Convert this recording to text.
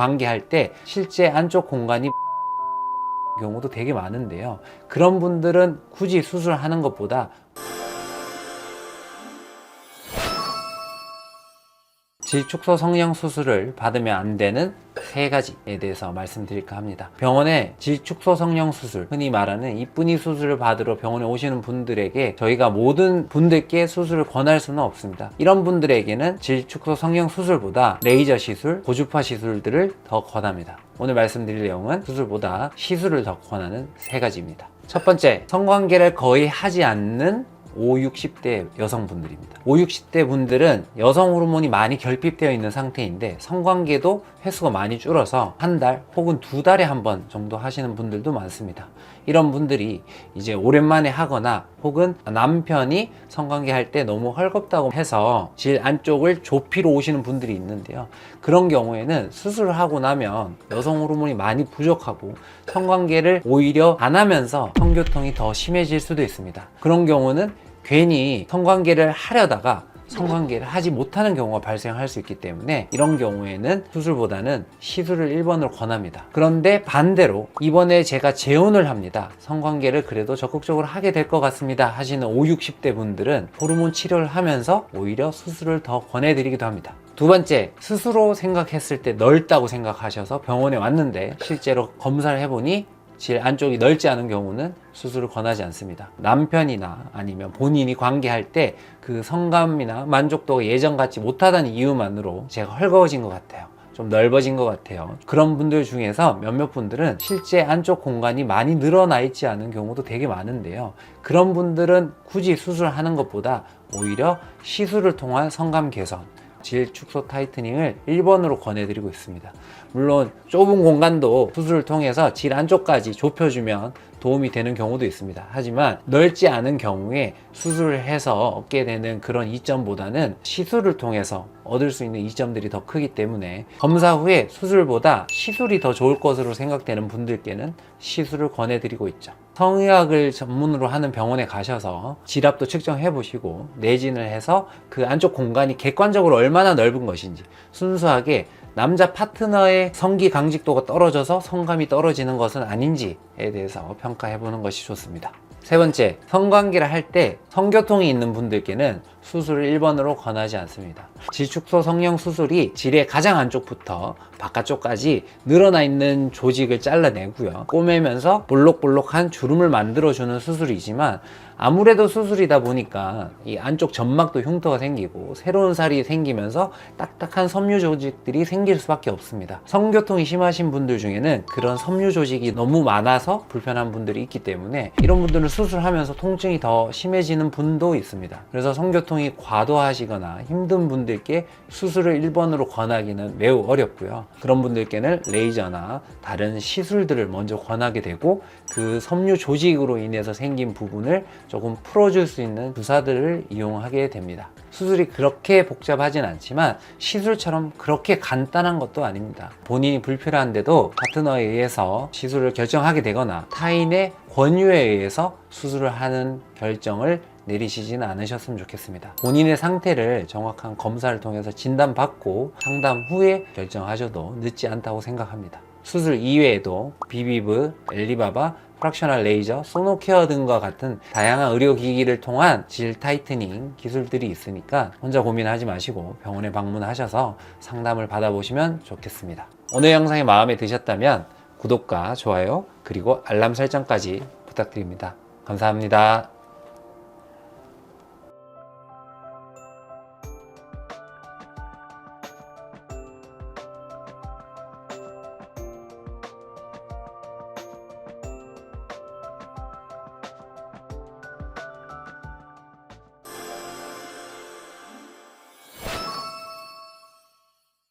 관계할 때 실제 안쪽 공간이 경우도 되게 많은데요. 그런 분들은 굳이 수술하는 것보다 질축소 성형 수술을 받으면 안 되는 3가지에 대해서 말씀드릴까 합니다. 병원에 질축소 성형 수술, 흔히 말하는 이쁜이 수술을 받으러 병원에 오시는 분들에게 저희가 모든 분들께 수술을 권할 수는 없습니다. 이런 분들에게는 질축소 성형 수술보다 레이저 시술, 고주파 시술들을 더 권합니다. 오늘 말씀드릴 내용은 수술보다 시술을 더 권하는 3가지입니다. 첫 번째, 성관계를 거의 하지 않는 50, 60대 여성분들입니다. 50, 60대 분들은 여성 호르몬이 많이 결핍되어 있는 상태인데 성관계도 횟수가 많이 줄어서 한 달 혹은 2달에 한 번 정도 하시는 분들도 많습니다. 이런 분들이 이제 오랜만에 하거나 혹은 남편이 성관계 할 때 너무 헐겁다고 해서 질 안쪽을 좁히러 오시는 분들이 있는데요. 그런 경우에는 수술을 하고 나면 여성 호르몬이 많이 부족하고 성관계를 오히려 안 하면서 성교통이 더 심해질 수도 있습니다. 그런 경우는 괜히 성관계를 하려다가 성관계를 하지 못하는 경우가 발생할 수 있기 때문에 이런 경우에는 수술보다는 시술을 1번으로 권합니다. 그런데 반대로 이번에 제가 재혼을 합니다. 성관계를 그래도 적극적으로 하게 될 것 같습니다 하시는 50, 60대 분들은 호르몬 치료를 하면서 오히려 수술을 더 권해드리기도 합니다. 두 번째, 스스로 생각했을 때 넓다고 생각하셔서 병원에 왔는데 실제로 검사를 해보니 질 안쪽이 넓지 않은 경우는 수술을 권하지 않습니다. 남편이나 아니면 본인이 관계할 때 그 성감이나 만족도가 예전 같지 못하다는 이유만으로 제가 헐거워진 것 같아요. 좀 넓어진 것 같아요. 그런 분들 중에서 몇몇 분들은 실제 안쪽 공간이 많이 늘어나 있지 않은 경우도 되게 많은데요. 그런 분들은 굳이 수술하는 것보다 오히려 시술을 통한 성감 개선, 질 축소 타이트닝을 1번으로 권해드리고 있습니다. 물론 좁은 공간도 수술을 통해서 질 안쪽까지 좁혀주면 도움이 되는 경우도 있습니다. 하지만 넓지 않은 경우에 수술을 해서 얻게 되는 그런 이점보다는 시술을 통해서 얻을 수 있는 이점들이 더 크기 때문에 검사 후에 수술보다 시술이 더 좋을 것으로 생각되는 분들께는 시술을 권해드리고 있죠. 성의학을 전문으로 하는 병원에 가셔서 질압도 측정해 보시고 내진을 해서 그 안쪽 공간이 객관적으로 얼마나 넓은 것인지, 순수하게 남자 파트너의 성기 강직도가 떨어져서 성감이 떨어지는 것은 아닌지에 대해서 평가해 보는 것이 좋습니다. 세 번째, 성관계를 할 때 성교통이 있는 분들께는 수술을 1번으로 권하지 않습니다. 질축소 성형 수술이 질의 가장 안쪽부터 바깥쪽까지 늘어나 있는 조직을 잘라내고요, 꼬매면서 볼록볼록한 주름을 만들어주는 수술이지만 아무래도 수술이다 보니까 이 안쪽 점막도 흉터가 생기고 새로운 살이 생기면서 딱딱한 섬유 조직들이 생길 수밖에 없습니다. 성교통이 심하신 분들 중에는 그런 섬유 조직이 너무 많아서 불편한 분들이 있기 때문에 이런 분들은 수술하면서 통증이 더 심해지는 분도 있습니다. 그래서 성교통이 과도하시거나 힘든 분들께 수술을 1번으로 권하기는 매우 어렵고요. 그런 분들께는 레이저나 다른 시술들을 먼저 권하게 되고 그 섬유 조직으로 인해서 생긴 부분을 조금 풀어줄 수 있는 주사들을 이용하게 됩니다. 수술이 그렇게 복잡하진 않지만 시술처럼 그렇게 간단한 것도 아닙니다. 본인이 불필요한데도 파트너에 의해서 시술을 결정하게 되거나 타인의 권유에 의해서 수술을 하는 결정을 내리시지는 않으셨으면 좋겠습니다. 본인의 상태를 정확한 검사를 통해서 진단받고 상담 후에 결정하셔도 늦지 않다고 생각합니다. 수술 이외에도 비비브, 엘리바바, 프락셔널 레이저, 소노케어 등과 같은 다양한 의료기기를 통한 질 타이트닝 기술들이 있으니까 혼자 고민하지 마시고 병원에 방문하셔서 상담을 받아보시면 좋겠습니다. 오늘 영상이 마음에 드셨다면 구독과 좋아요 그리고 알람 설정까지 부탁드립니다. 감사합니다.